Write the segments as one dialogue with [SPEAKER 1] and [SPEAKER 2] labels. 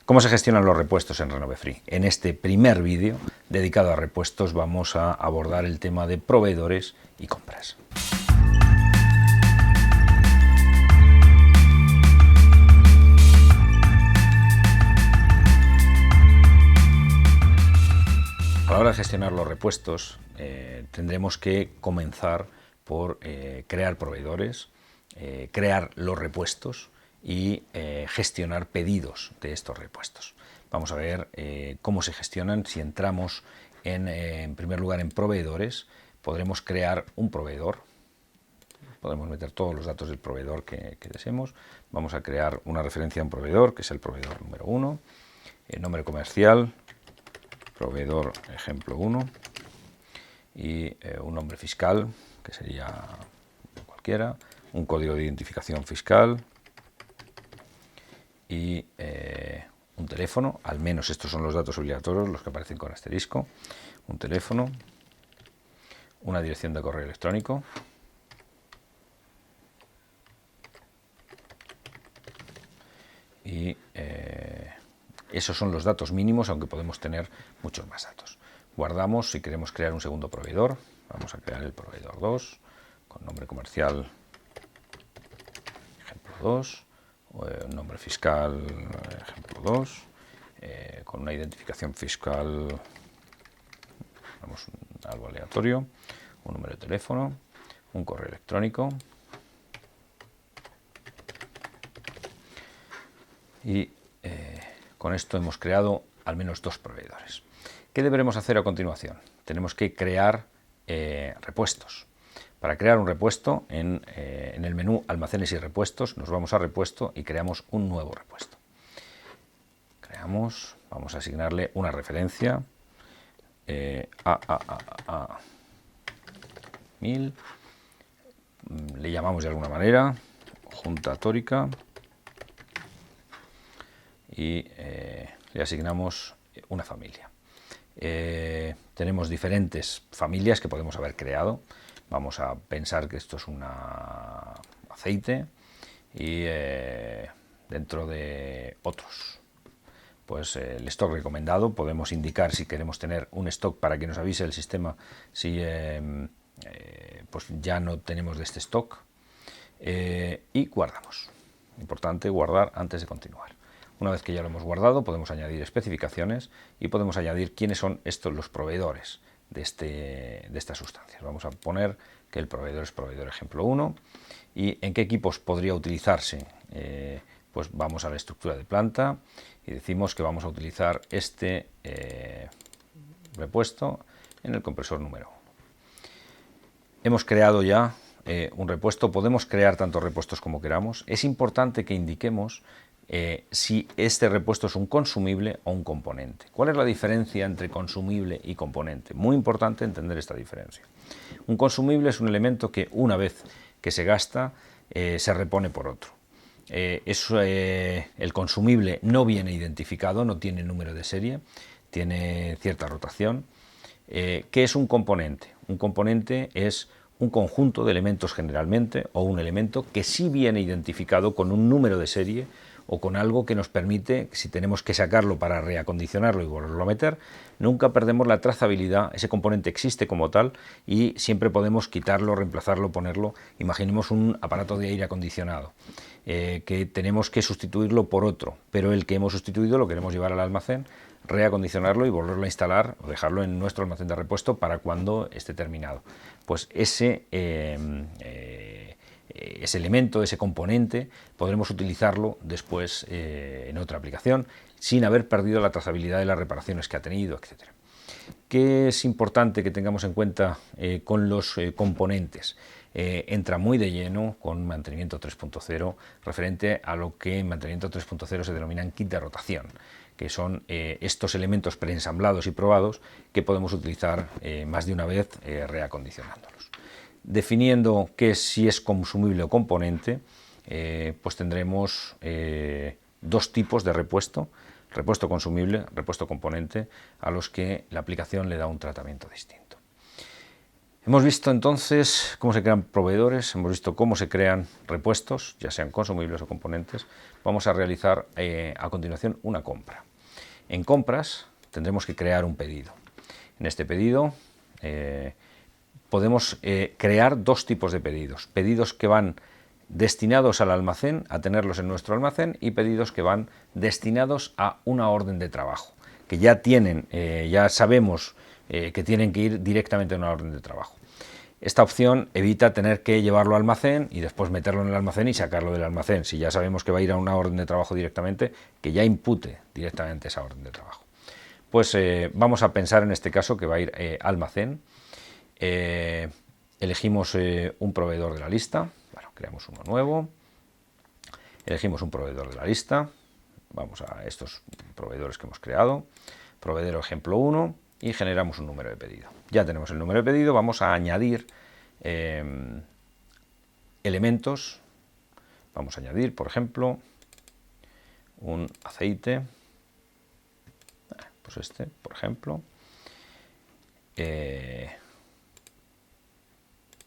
[SPEAKER 1] ¿Cómo se gestionan los repuestos en Renove Free? En este primer vídeo dedicado a repuestos vamos a abordar el tema de proveedores y compras. A la hora de gestionar los repuestos tendremos que comenzar por crear proveedores, crear los repuestos y gestionar pedidos de estos repuestos. Vamos a ver cómo se gestionan. Si entramos en primer lugar en proveedores, podremos crear un proveedor. Podemos meter todos los datos del proveedor que deseemos. Vamos a crear una referencia a un proveedor, que es el proveedor número 1, el nombre comercial, proveedor ejemplo 1, y un nombre fiscal, que sería cualquiera, un código de identificación fiscal y un teléfono. Al menos estos son los datos obligatorios, los que aparecen con asterisco. Un teléfono, una dirección de correo electrónico y esos son los datos mínimos, aunque podemos tener muchos más datos. Guardamos. Si queremos crear un segundo proveedor, vamos a crear el proveedor 2 con nombre comercial ejemplo 2, nombre fiscal ejemplo 2, con una identificación fiscal, vamos, algo aleatorio, un número de teléfono, un correo electrónico y con esto hemos creado al menos dos proveedores. ¿Qué deberemos hacer a continuación? Tenemos que crear repuestos. Para crear un repuesto, en el menú Almacenes y Repuestos, nos vamos a Repuesto y creamos un nuevo repuesto. Creamos, vamos a asignarle una referencia, a 1000, le llamamos de alguna manera, junta tórica, y le asignamos una familia. Tenemos diferentes familias que podemos haber creado. Vamos a pensar que esto es un aceite y dentro de otros, pues el stock recomendado, podemos indicar si queremos tener un stock para que nos avise el sistema si pues ya no tenemos de este stock, y guardamos. Importante guardar antes de continuar. Una vez que ya lo hemos guardado, podemos añadir especificaciones y podemos añadir quiénes son estos los proveedores de estas sustancias. Vamos a poner que el proveedor es proveedor ejemplo 1 y en qué equipos podría utilizarse. Pues vamos a la estructura de planta y decimos que vamos a utilizar este repuesto en el compresor número 1. Hemos creado ya un repuesto. Podemos crear tantos repuestos como queramos. Es importante que indiquemos si este repuesto es un consumible o un componente. ¿Cuál es la diferencia entre consumible y componente? Muy importante entender esta diferencia. Un consumible es un elemento que una vez que se gasta se repone por otro. El consumible no viene identificado, no tiene número de serie, tiene cierta rotación. ¿Qué es un componente? Un componente es un conjunto de elementos generalmente, o un elemento que sí viene identificado con un número de serie o con algo que nos permite, si tenemos que sacarlo para reacondicionarlo y volverlo a meter, nunca perdemos la trazabilidad. Ese componente existe como tal y siempre podemos quitarlo, reemplazarlo, ponerlo. Imaginemos un aparato de aire acondicionado que tenemos que sustituirlo por otro, pero el que hemos sustituido lo queremos llevar al almacén, reacondicionarlo y volverlo a instalar o dejarlo en nuestro almacén de repuesto para cuando esté terminado. Pues ese elemento, ese componente, podremos utilizarlo después en otra aplicación sin haber perdido la trazabilidad de las reparaciones que ha tenido, etc. ¿Qué es importante que tengamos en cuenta con los componentes? Entra muy de lleno con mantenimiento 3.0 referente a lo que en mantenimiento 3.0 se denominan kit de rotación, que son estos elementos preensamblados y probados que podemos utilizar más de una vez reacondicionándolos. Definiendo si es consumible o componente, pues tendremos dos tipos de repuesto: repuesto consumible, repuesto componente, a los que la aplicación le da un tratamiento distinto. Hemos visto entonces cómo se crean proveedores, hemos visto cómo se crean repuestos, ya sean consumibles o componentes. Vamos a realizar a continuación una compra. En compras tendremos que crear un pedido. En este pedido podemos crear dos tipos de pedidos. Pedidos que van destinados al almacén, a tenerlos en nuestro almacén, y pedidos que van destinados a una orden de trabajo, que ya tienen, ya sabemos que tienen que ir directamente a una orden de trabajo. Esta opción evita tener que llevarlo al almacén y después meterlo en el almacén y sacarlo del almacén. Si ya sabemos que va a ir a una orden de trabajo directamente, que ya impute directamente esa orden de trabajo. Pues vamos a pensar en este caso que va a ir almacén. Elegimos un proveedor de la lista. Bueno, creamos uno nuevo. Elegimos un proveedor de la lista. Vamos a estos proveedores que hemos creado. Proveedor ejemplo 1 y generamos un número de pedido. Ya tenemos el número de pedido. Vamos a añadir elementos. Vamos a añadir, por ejemplo, un aceite. Pues este, por ejemplo.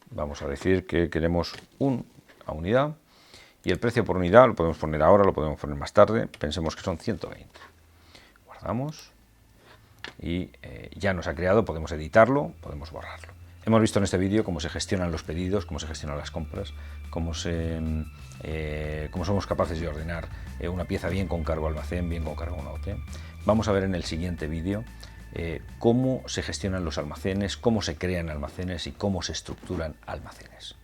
[SPEAKER 1] Vamos a decir que queremos una unidad y el precio por unidad lo podemos poner ahora, lo podemos poner más tarde. Pensemos que son 120. Guardamos y ya nos ha creado, podemos editarlo, podemos borrarlo. Hemos visto en este vídeo cómo se gestionan los pedidos, cómo se gestionan las compras, cómo somos capaces de ordenar una pieza bien con cargo almacén, bien con cargo almacén. Vamos a ver en el siguiente vídeo cómo se gestionan los almacenes, cómo se crean almacenes y cómo se estructuran almacenes.